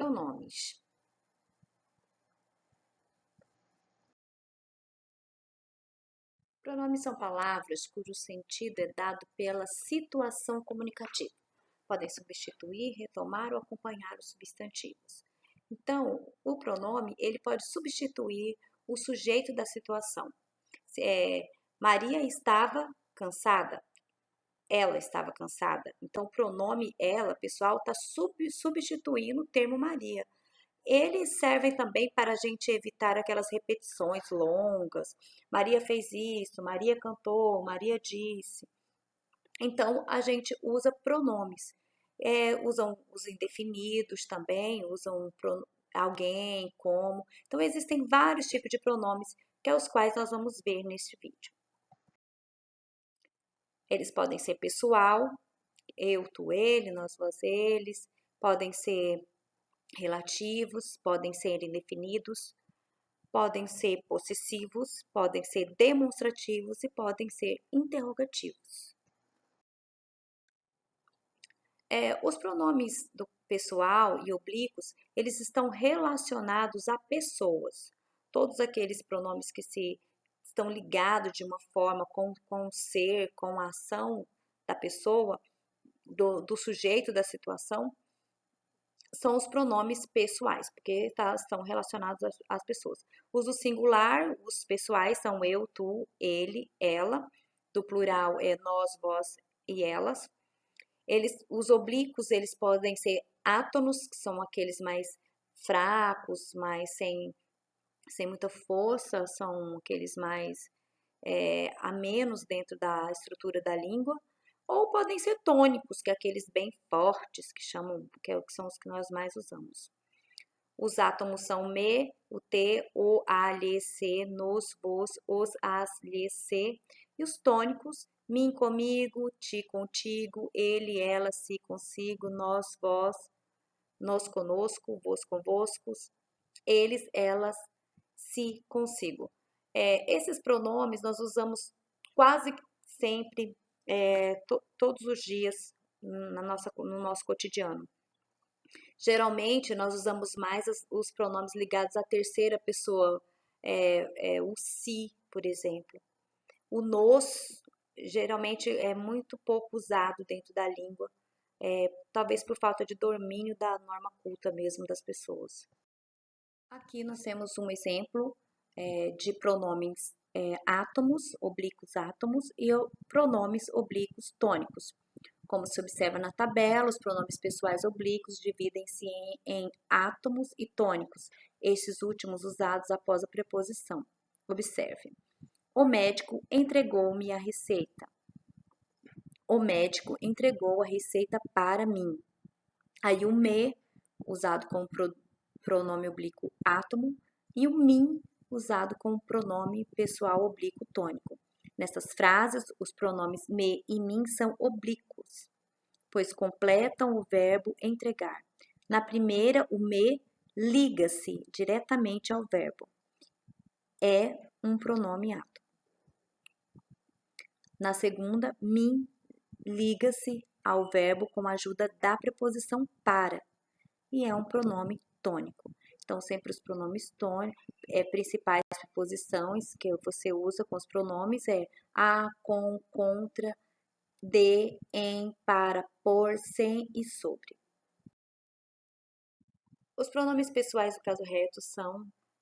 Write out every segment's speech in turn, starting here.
Pronomes. Pronomes são palavras cujo sentido é dado pela situação comunicativa. Podem substituir, retomar ou acompanhar os substantivos. Então, o pronome ele pode substituir o sujeito da situação. Maria estava cansada. Ela estava cansada. Então, o pronome ela, pessoal, está substituindo o termo Maria. Eles servem também para a gente evitar aquelas repetições longas. Maria fez isso, Maria cantou, Maria disse. Então, a gente usa pronomes. Usam os indefinidos também, usam alguém, como. Então, existem vários tipos de pronomes, que é os quais nós vamos ver neste vídeo. Eles podem ser pessoal, eu, tu, ele, nós, vós, eles. Podem ser relativos, podem ser indefinidos, podem ser possessivos, podem ser demonstrativos e podem ser interrogativos. Os pronomes do pessoal e oblíquos, eles estão relacionados a pessoas. Todos aqueles pronomes que estão ligados de uma forma com o ser, com a ação da pessoa, do sujeito da situação, são os pronomes pessoais, porque estão relacionados às pessoas. Uso singular, os pessoais são eu, tu, ele, ela. Do plural é nós, vós e elas. Os oblíquos, eles podem ser átonos, que são aqueles mais fracos, mais sem muita força, são aqueles mais a menos dentro da estrutura da língua. Ou podem ser tônicos, que é aqueles bem fortes, que são os que nós mais usamos. Os átomos são me, o te, o, a, lhe, se, nos, vos, os, as, lhe, se. E os tônicos, mim comigo, ti contigo, ele, ela, si consigo, nós, vós, nós conosco, vós convosco, eles, elas, si consigo. Esses pronomes nós usamos quase sempre, todos os dias no nosso cotidiano. Geralmente nós usamos mais os pronomes ligados à terceira pessoa, o si, por exemplo. O nos geralmente é muito pouco usado dentro da língua, talvez por falta de domínio da norma culta mesmo das pessoas. Aqui nós temos um exemplo de pronomes átomos, oblíquos átomos, e pronomes oblíquos tônicos. Como se observa na tabela, os pronomes pessoais oblíquos dividem-se em átomos e tônicos, estes últimos usados após a preposição. Observe. O médico entregou-me a receita. O médico entregou a receita para mim. Aí o me, usado como pronome oblíquo átomo, e o mim, usado como pronome pessoal oblíquo tônico. Nessas frases, os pronomes me e mim são oblíquos, pois completam o verbo entregar. Na primeira, o me liga-se diretamente ao verbo. É um pronome átomo. Na segunda, mim liga-se ao verbo com a ajuda da preposição para e é um pronome tônico. Então, sempre os pronomes tônicos, principais preposições que você usa com os pronomes a, com, contra, de, em, para, por, sem e sobre. Os pronomes pessoais do caso reto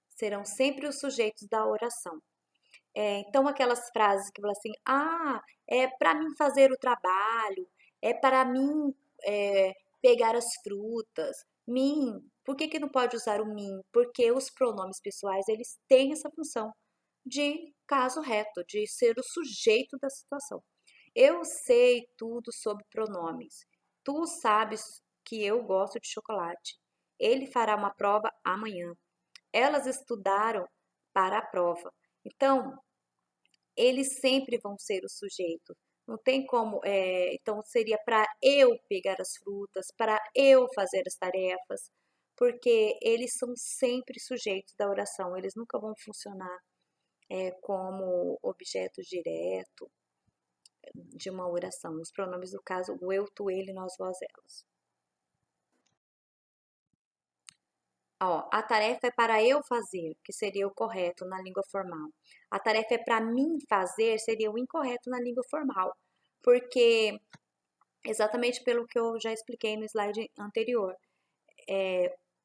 serão sempre os sujeitos da oração. Então, aquelas frases que falam assim, é para mim fazer o trabalho, é para mim pegar as frutas, mim. Por que não pode usar o mim? Porque os pronomes pessoais, eles têm essa função de caso reto, de ser o sujeito da situação. Eu sei tudo sobre pronomes. Tu sabes que eu gosto de chocolate. Ele fará uma prova amanhã. Elas estudaram para a prova. Então, eles sempre vão ser o sujeito. Não tem como, então seria para eu pegar as frutas, para eu fazer as tarefas, porque eles são sempre sujeitos da oração, eles nunca vão funcionar como objeto direto de uma oração. Os pronomes do caso, o eu, tu, ele, nós, vós, elas. Ó, a tarefa é para eu fazer, que seria o correto na língua formal. A tarefa é para mim fazer, seria o incorreto na língua formal. Porque, exatamente pelo que eu já expliquei no slide anterior,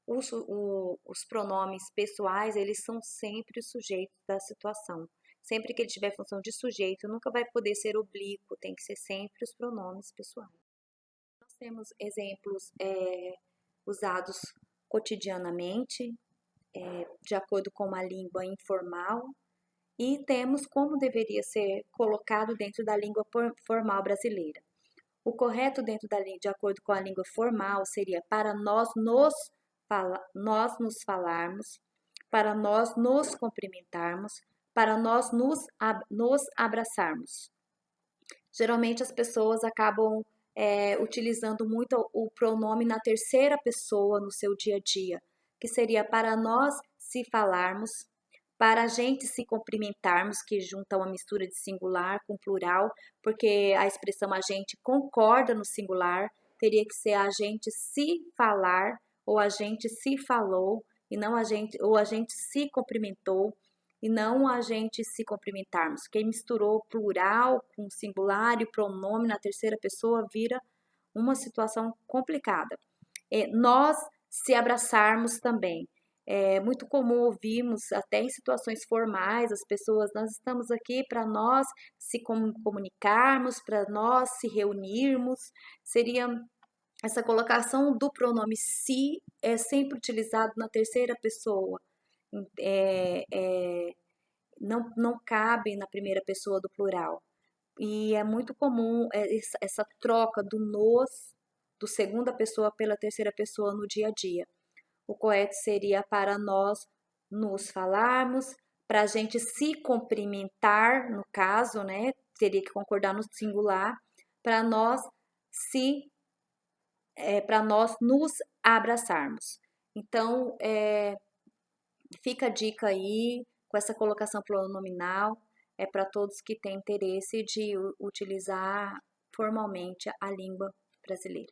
os pronomes pessoais, eles são sempre o sujeito da situação. Sempre que ele tiver função de sujeito, nunca vai poder ser oblíquo, tem que ser sempre os pronomes pessoais. Nós temos exemplos usados cotidianamente, de acordo com uma língua informal, e temos como deveria ser colocado dentro da língua formal brasileira. O correto dentro de acordo com a língua formal seria para nós nos falarmos, para nós nos cumprimentarmos, para nós nos abraçarmos. Geralmente as pessoas acabam utilizando muito o pronome na terceira pessoa no seu dia a dia, que seria para nós se falarmos, para a gente se cumprimentarmos, que junta uma mistura de singular com plural, porque a expressão a gente concorda no singular, teria que ser a gente se falar, ou a gente se falou, e não a gente, ou a gente se cumprimentou, e não a gente se cumprimentarmos. Quem misturou plural com singular e pronome na terceira pessoa vira uma situação complicada. Nós se abraçarmos também. É muito comum ouvirmos, até em situações formais, as pessoas, nós estamos aqui para nós se comunicarmos, para nós se reunirmos. Seria essa colocação do pronome se é sempre utilizado na terceira pessoa. É, é, não cabe na primeira pessoa do plural. E é muito comum essa troca do nos, do segunda pessoa pela terceira pessoa no dia a dia. O correto seria para nós nos falarmos, para a gente se cumprimentar, no caso, né? Teria que concordar no singular, para nós para nós nos abraçarmos. Então, fica a dica aí com essa colocação pronominal, é para todos que têm interesse de utilizar formalmente a língua brasileira.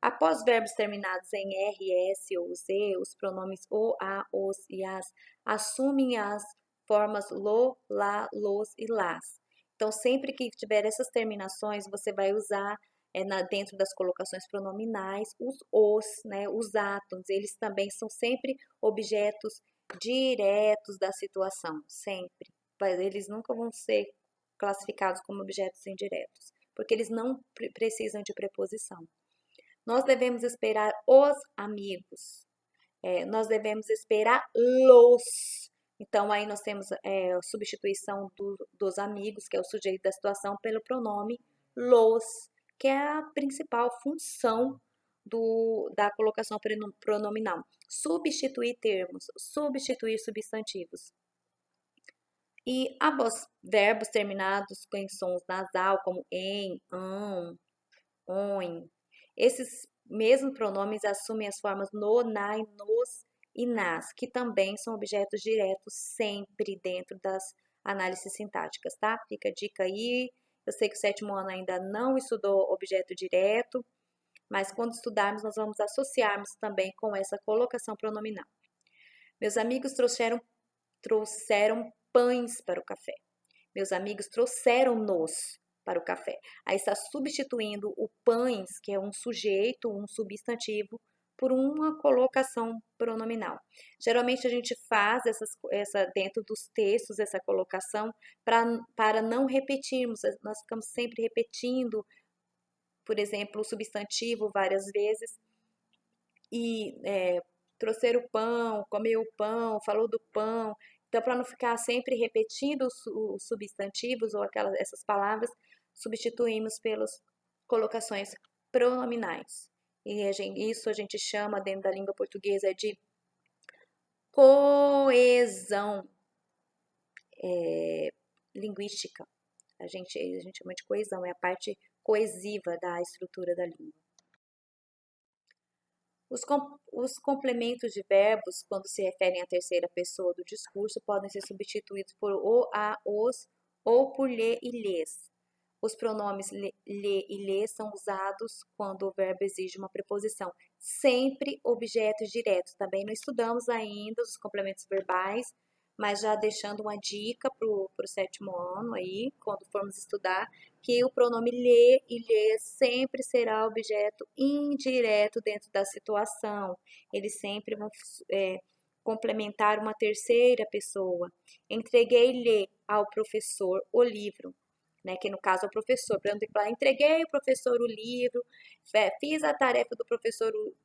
Após verbos terminados em R, S ou Z, os pronomes o, a, os e as assumem as formas lo, lá, los e las. Então, sempre que tiver essas terminações, você vai usar dentro das colocações pronominais os, né, os átomos. Eles também são sempre objetos diretos da situação, sempre. Eles nunca vão ser classificados como objetos indiretos, porque eles não precisam de preposição. Nós devemos esperar os amigos. Nós devemos esperar los. Então, aí nós temos a substituição dos amigos, que é o sujeito da situação, pelo pronome los, que é a principal função da colocação pronominal. Substituir termos, substituir substantivos. E após verbos terminados com sons nasal, como em, on, esses mesmos pronomes assumem as formas no, na, nos e nas, que também são objetos diretos sempre dentro das análises sintáticas, tá? Fica a dica aí. Eu sei que o sétimo ano ainda não estudou objeto direto, mas quando estudarmos, nós vamos associarmos também com essa colocação pronominal. Meus amigos trouxeram pães para o café. Meus amigos trouxeram-nos para o café. Aí está substituindo o pães, que é um sujeito, um substantivo, por uma colocação pronominal. Geralmente a gente faz essa dentro dos textos, essa colocação, para não repetirmos. Nós ficamos sempre repetindo, por exemplo, o substantivo várias vezes. E trouxeram o pão, comeu o pão, falou do pão. Então, para não ficar sempre repetindo os substantivos ou essas palavras, substituímos pelas colocações pronominais. E isso a gente chama, dentro da língua portuguesa, de coesão linguística. A gente chama de coesão, é a parte coesiva da estrutura da língua. Os complementos de verbos, quando se referem à terceira pessoa do discurso, podem ser substituídos por o, a, os ou por lhe e lhes. Os pronomes lhe e lê são usados quando o verbo exige uma preposição. Sempre objetos diretos. Também não estudamos ainda os complementos verbais, mas já deixando uma dica para o 7º ano aí, quando formos estudar, que o pronome lê e lê sempre será objeto indireto dentro da situação. Eles sempre vão complementar uma terceira pessoa. Entreguei-lhe ao professor o livro, né, que no caso é o professor. Para não ter que falar, entreguei ao professor o livro, fiz a tarefa do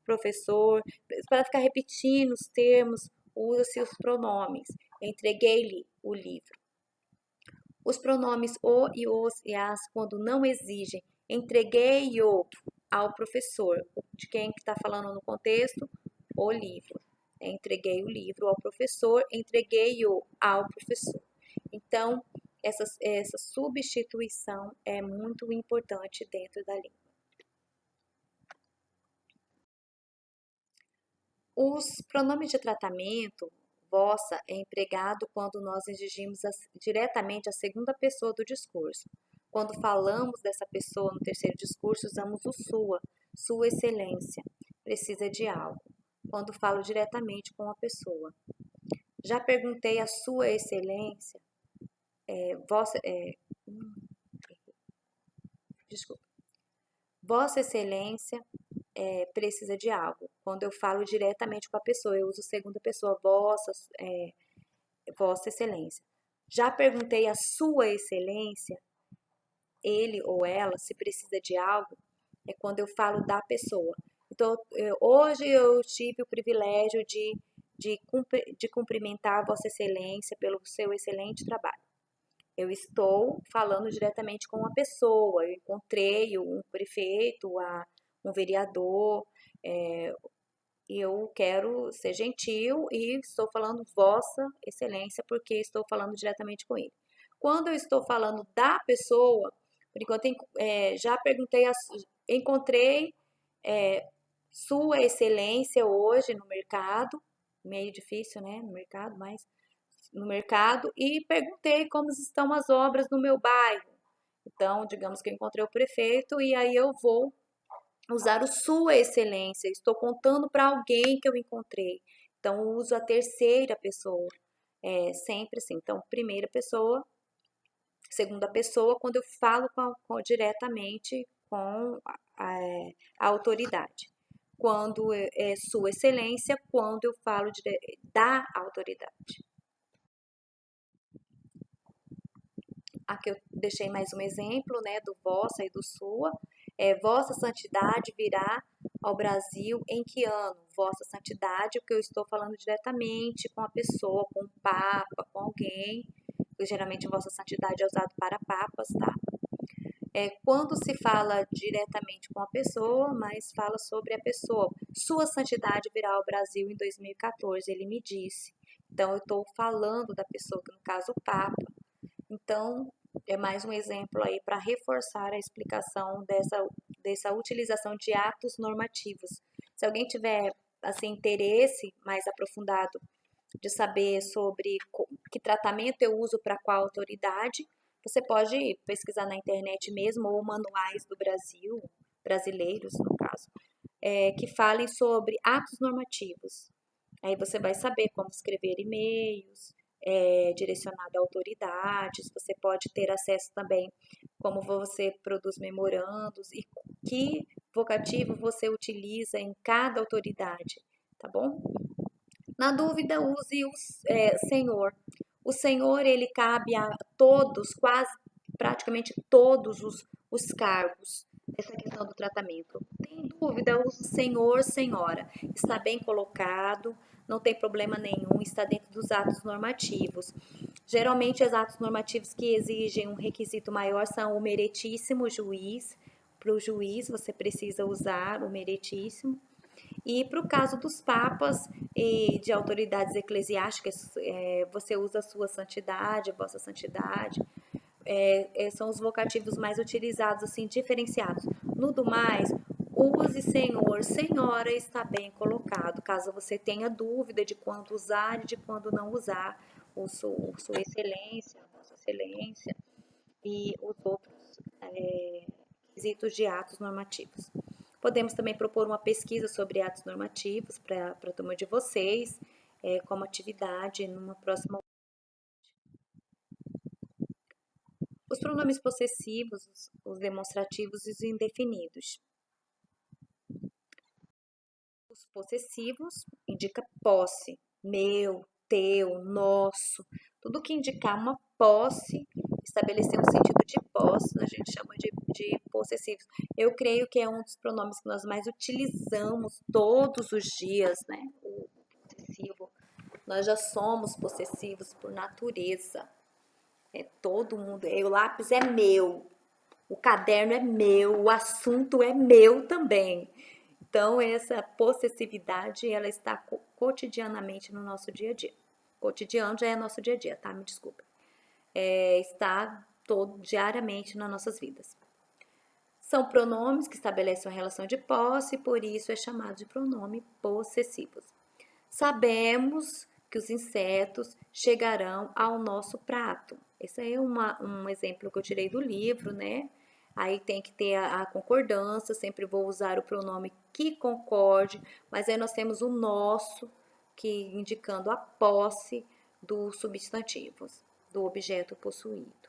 professor, para ficar repetindo os termos, usa-se os pronomes. Entreguei-lhe o livro. Os pronomes o e os e as, quando não exigem, entreguei-o ao professor. De quem que está falando no contexto? O livro. Entreguei o livro ao professor, entreguei-o ao professor. Então, essa substituição é muito importante dentro da língua. Os pronomes de tratamento, vossa, é empregado quando nós exigimos diretamente a segunda pessoa do discurso. Quando falamos dessa pessoa no terceiro discurso, usamos o sua excelência, precisa de algo. Quando falo diretamente com a pessoa. Já perguntei a sua excelência, desculpa. Vossa excelência precisa de algo. Quando eu falo diretamente com a pessoa, eu uso segunda pessoa, vossa excelência. Já perguntei a sua excelência, ele ou ela, se precisa de algo, é quando eu falo da pessoa. Então, hoje eu tive o privilégio de cumprimentar Vossa Excelência pelo seu excelente trabalho. Eu estou falando diretamente com uma pessoa, eu encontrei um prefeito, um vereador, eu quero ser gentil e estou falando Vossa Excelência porque estou falando diretamente com ele. Quando eu estou falando da pessoa, por enquanto já perguntei, encontrei Sua Excelência hoje no mercado, meio difícil, né, no mercado, mas no mercado, e perguntei como estão as obras no meu bairro. Então, digamos que eu encontrei o prefeito e aí eu vou usar o Sua Excelência. Estou contando para alguém que eu encontrei. Então, eu uso a terceira pessoa. Sempre assim. Então, primeira pessoa, segunda pessoa, quando eu falo diretamente com a autoridade. Quando é Sua Excelência, quando eu falo da autoridade. Aqui eu deixei mais um exemplo, né, do vossa e do sua. Vossa Santidade virá ao Brasil em que ano? Vossa Santidade, porque eu estou falando diretamente com a pessoa, com o Papa, com alguém. Geralmente Vossa Santidade é usado para papas, tá? Quando se fala diretamente com a pessoa, mas fala sobre a pessoa. Sua Santidade virá ao Brasil em 2014, ele me disse. Então, eu estou falando da pessoa, que no caso o Papa. Então, é mais um exemplo aí para reforçar a explicação dessa utilização de atos normativos. Se alguém tiver assim, interesse mais aprofundado de saber sobre que tratamento eu uso para qual autoridade, você pode pesquisar na internet mesmo, ou manuais do Brasil, brasileiros no caso, que falem sobre atos normativos. Aí você vai saber como escrever e-mails, direcionado a autoridades, você pode ter acesso também como você produz memorandos e que vocativo você utiliza em cada autoridade, tá bom? Na dúvida, use o Senhor. O Senhor, ele cabe a todos, quase praticamente todos os cargos dessa questão do tratamento. Tem dúvida, use o Senhor, Senhora. Está bem colocado, não tem problema nenhum, está dentro dos atos normativos. Geralmente, os atos normativos que exigem um requisito maior são o meritíssimo juiz. Para o juiz, você precisa usar o meritíssimo. E para o caso dos papas e de autoridades eclesiásticas, você usa a sua santidade, a vossa santidade. São os vocativos mais utilizados, assim, diferenciados. No do mais, use Senhor, Senhora está bem colocado. Caso você tenha dúvida de quando usar e de quando não usar, o Sua Excelência, Vossa Excelência e os outros quesitos de atos normativos. Podemos também propor uma pesquisa sobre atos normativos para a turma de vocês, como atividade numa próxima. Os pronomes possessivos, os demonstrativos e os indefinidos. Os possessivos indica posse, meu, teu, nosso, tudo que indicar uma posse, estabelecer um sentido de posse, a gente chama de possessivos. Eu creio que é um dos pronomes que nós mais utilizamos todos os dias, né? O possessivo. Nós já somos possessivos por natureza. Todo mundo. O lápis é meu, o caderno é meu, o assunto é meu também. Então, essa possessividade, ela está cotidianamente no nosso dia a dia. Cotidiano já é nosso dia a dia, tá? Me desculpa. Está diariamente nas nossas vidas. São pronomes que estabelecem uma relação de posse, por isso é chamado de pronome possessivos. Sabemos que os insetos chegarão ao nosso prato. Esse é um exemplo que eu tirei do livro, né? Aí tem que ter a concordância, sempre vou usar o pronome que concorde, mas aí nós temos o nosso, que indicando a posse dos substantivos, do objeto possuído.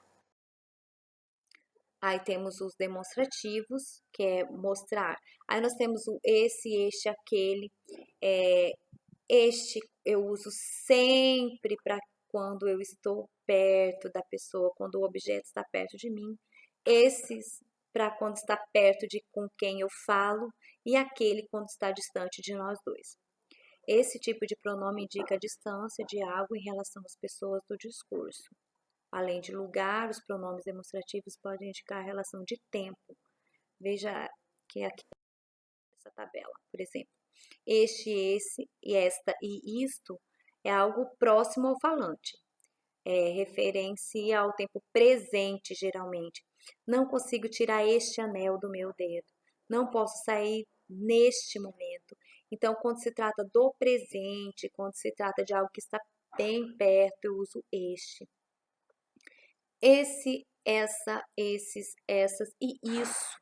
Aí temos os demonstrativos, que é mostrar. Aí nós temos o esse, este, aquele. Este eu uso sempre para quando eu estou perto da pessoa, quando o objeto está perto de mim. Esses para quando está perto de com quem eu falo e aquele quando está distante de nós dois. Esse tipo de pronome indica a distância de algo em relação às pessoas do discurso. Além de lugar, os pronomes demonstrativos podem indicar a relação de tempo. Veja que aqui nessa tabela, por exemplo. Este, esse, e esta e isto é algo próximo ao falante. Referencia ao tempo presente, geralmente. Não consigo tirar este anel do meu dedo. Não posso sair neste momento. Então, quando se trata do presente, quando se trata de algo que está bem perto, eu uso este. Esse, essa, esses, essas e isso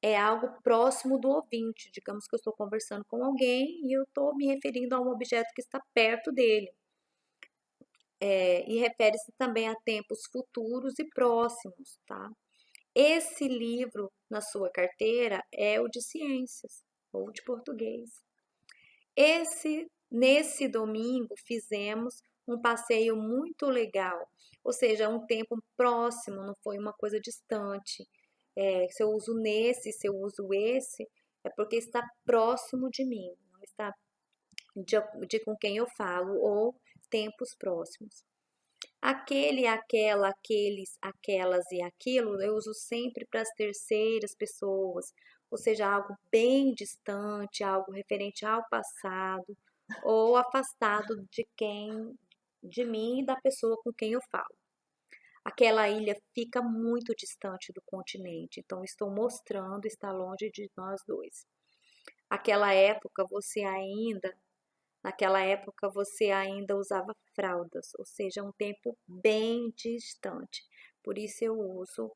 é algo próximo do ouvinte. Digamos que eu estou conversando com alguém e eu estou me referindo a um objeto que está perto dele. E refere-se também a tempos futuros e próximos, tá? Esse livro na sua carteira é o de ciências ou de português. Nesse domingo fizemos um passeio muito legal, ou seja, um tempo próximo, não foi uma coisa distante. Se eu uso nesse, se eu uso esse, é porque está próximo de mim, não está de com quem eu falo ou tempos próximos. Aquele, aquela, aqueles, aquelas e aquilo eu uso sempre para as terceiras pessoas, ou seja, algo bem distante, algo referente ao passado ou afastado de mim e da pessoa com quem eu falo. Aquela ilha fica muito distante do continente, então estou mostrando, está longe de nós dois. Naquela época você ainda usava fraldas, ou seja, um tempo bem distante. Por isso eu uso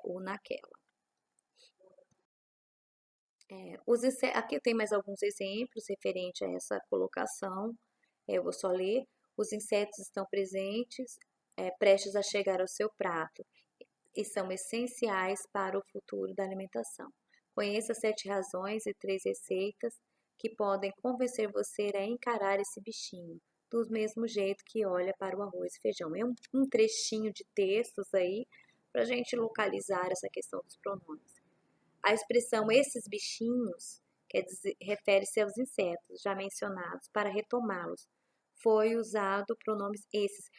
o naquela. Aqui tem mais alguns exemplos referente a essa colocação. Eu vou só ler. Os insetos estão presentes, prestes a chegar ao seu prato e são essenciais para o futuro da alimentação. Conheça 7 razões e 3 receitas que podem convencer você a encarar esse bichinho, do mesmo jeito que olha para o arroz e feijão. É um trechinho de textos aí para a gente localizar essa questão dos pronomes. A expressão esses bichinhos refere-se aos insetos já mencionados para retomá-los. Foi usado pronomes esses,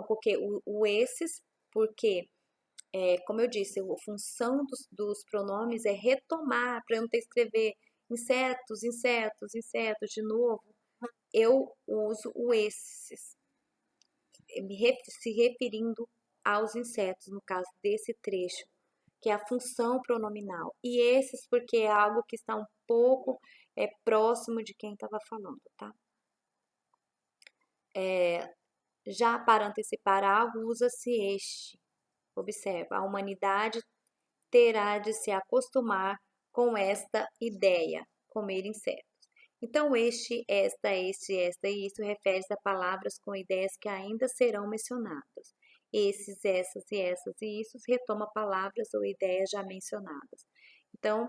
porque o esses, porque como eu disse, a função dos pronomes é retomar, para eu não ter que escrever insetos, insetos, insetos de novo. Eu uso o esses, se referindo aos insetos, no caso desse trecho, que é a função pronominal. E esses porque é algo que está um pouco próximo de quem estava falando, tá? Já para antecipar algo, usa-se este, Observa, a humanidade terá de se acostumar com esta ideia, comer insetos. Então, esta e isso refere-se a palavras com ideias que ainda serão mencionadas. Esses, essas e isso retoma palavras ou ideias já mencionadas. Então,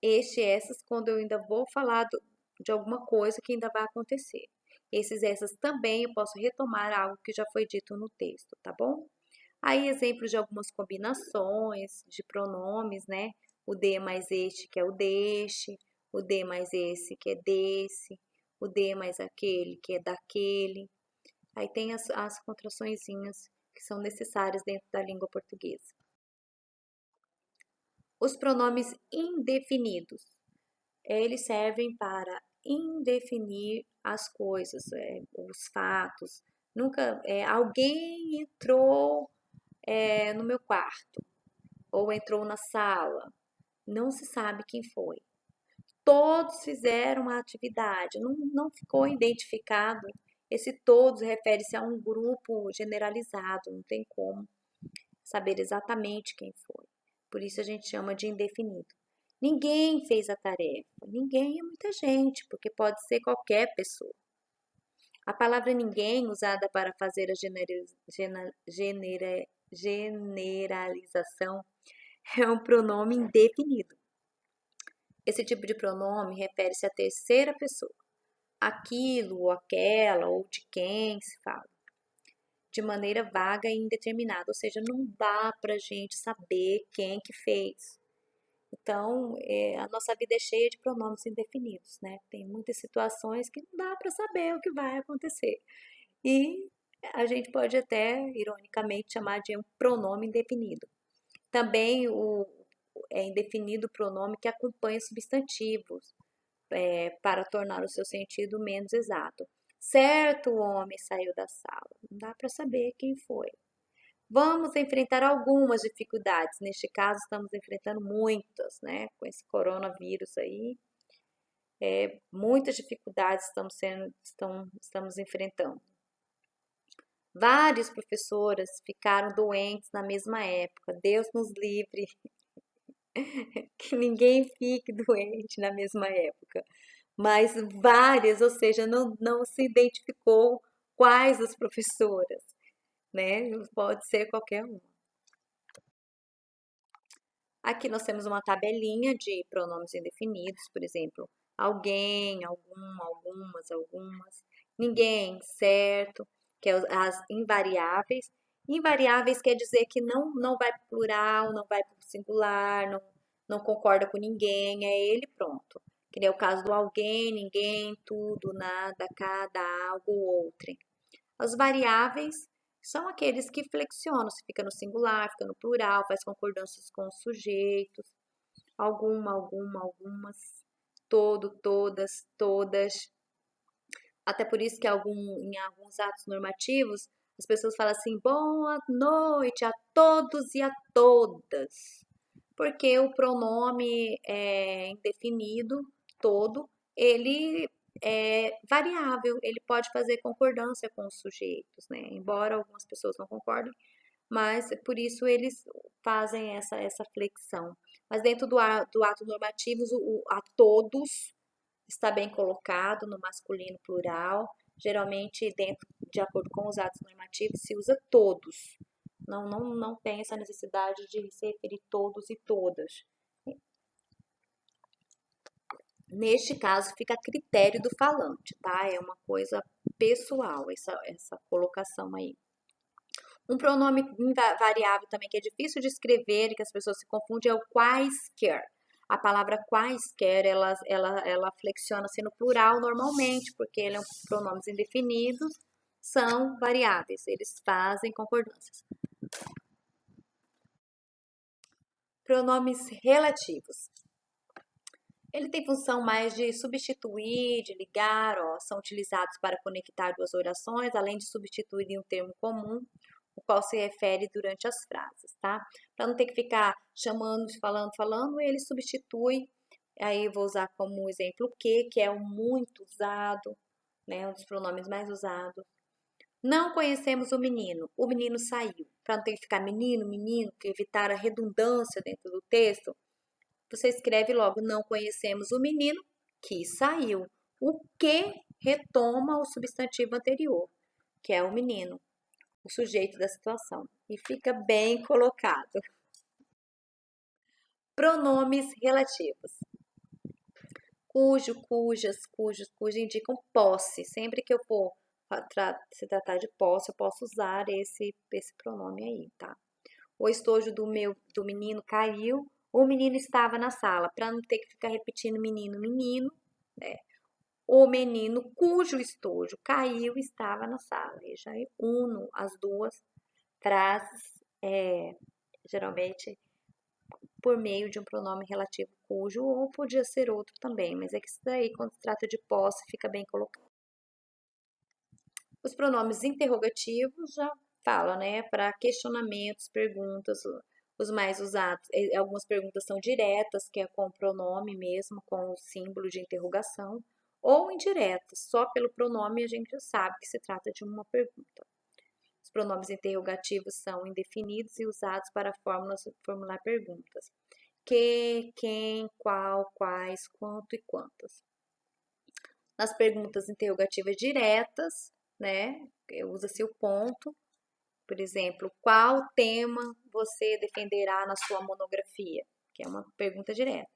essas, quando eu ainda vou falar de alguma coisa que ainda vai acontecer. Essas também eu posso retomar algo que já foi dito no texto, tá bom? Aí, exemplos de algumas combinações de pronomes, né? O de mais este, que é o deste, o de mais esse, que é desse, o de mais aquele, que é daquele. Aí tem as contraçõezinhas que são necessárias dentro da língua portuguesa. Os pronomes indefinidos, eles servem para indefinir as coisas, os fatos. Nunca, alguém entrou no meu quarto ou entrou na sala, não se sabe quem foi. Todos fizeram uma atividade, não ficou identificado. Esse todos refere-se a um grupo generalizado, não tem como saber exatamente quem foi. Por isso a gente chama de indefinido. Ninguém fez a tarefa. Ninguém é muita gente, porque pode ser qualquer pessoa. A palavra ninguém, usada para fazer a generalização, é um pronome indefinido. Esse tipo de pronome refere-se à terceira pessoa, aquilo ou aquela ou de quem se fala, de maneira vaga e indeterminada, ou seja, não dá para a gente saber quem que fez. Então, a nossa vida é cheia de pronomes indefinidos, né? Tem muitas situações que não dá para saber o que vai acontecer. E a gente pode até, ironicamente, chamar de um pronome indefinido. Também é indefinido o pronome que acompanha substantivos, para tornar o seu sentido menos exato. Certo homem saiu da sala. Não dá para saber quem foi. Vamos enfrentar algumas dificuldades. Neste caso, estamos enfrentando muitas, né? Com esse coronavírus aí, muitas dificuldades estamos enfrentando. Várias professoras ficaram doentes na mesma época. Deus nos livre que ninguém fique doente na mesma época. Mas várias, ou seja, não se identificou quais as professoras, né? Pode ser qualquer uma. Aqui nós temos uma tabelinha de pronomes indefinidos, por exemplo, alguém, algum, algumas, ninguém, certo, que é as invariáveis. Invariáveis quer dizer que não vai para o plural, não vai para o singular, não concorda com ninguém, é ele, pronto. Que nem o caso do alguém, ninguém, tudo, nada, cada, algo, outrem. As variáveis são aqueles que flexionam, se fica no singular, fica no plural, faz concordâncias com os sujeitos, algumas, todo, todas, todas. Até por isso que em alguns atos normativos as pessoas falam assim, boa noite a todos e a todas. Porque o pronome indefinido, todo, ele é variável, ele pode fazer concordância com os sujeitos, né? Embora algumas pessoas não concordem, mas por isso eles fazem essa flexão. Mas dentro do ato normativo, a todos está bem colocado no masculino plural. Geralmente, de acordo com os atos normativos, se usa todos. Não tem essa necessidade de se referir todos e todas. Neste caso, fica a critério do falante, tá? É uma coisa pessoal, essa colocação aí. Um pronome variável também que é difícil de escrever e que as pessoas se confundem é o quaisquer. A palavra quaisquer, ela flexiona-se no plural normalmente, porque ele é um pronomes indefinidos, são variáveis, eles fazem concordâncias. Pronomes relativos. Ele tem função mais de substituir, de ligar, ó, são utilizados para conectar duas orações, além de substituir um termo comum, o qual se refere durante as frases, tá? Para não ter que ficar chamando, falando, ele substitui. Aí eu vou usar como exemplo o que é o muito usado, né? Um dos pronomes mais usados. Não conhecemos o menino saiu. Para não ter que ficar menino, menino, que evitar a redundância dentro do texto, você escreve logo: não conhecemos o menino que saiu. O que retoma o substantivo anterior, que é o menino, o sujeito da situação. E fica bem colocado. Pronomes relativos. Cujo, cujas, cujos, cuja indicam posse. Sempre que eu for se tratar de posse, eu posso usar esse pronome aí, tá? O estojo do menino caiu, o menino estava na sala, para não ter que ficar repetindo menino, menino, né? O menino cujo estojo caiu estava na sala. E já uno as duas frases, geralmente por meio de um pronome relativo cujo, ou podia ser outro também, mas é que isso daí, quando se trata de posse, fica bem colocado. Os pronomes interrogativos já fala, né, para questionamentos, perguntas, os mais usados. Algumas perguntas são diretas, que é com o pronome mesmo, com o símbolo de interrogação, ou indiretas, só pelo pronome a gente já sabe que se trata de uma pergunta. Os pronomes interrogativos são indefinidos e usados para formular perguntas. Que, quem, qual, quais, quanto e quantas. Nas perguntas interrogativas diretas, né, usa-se o ponto. Por exemplo, qual tema você defenderá na sua monografia? Que é uma pergunta direta.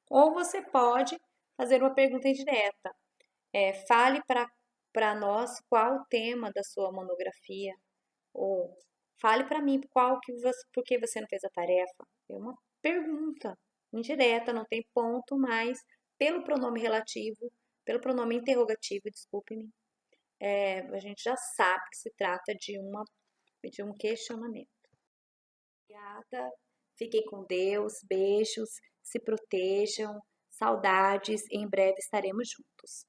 Ou você pode fazer uma pergunta indireta. Fale para nós qual o tema da sua monografia. Ou fale para mim por que você não fez a tarefa. É uma pergunta indireta, não tem ponto, mas pelo pronome relativo, pelo pronome interrogativo, desculpe-me, a gente já sabe que se trata de um questionamento. Obrigada, fiquem com Deus, beijos, se protejam, saudades, em breve estaremos juntos.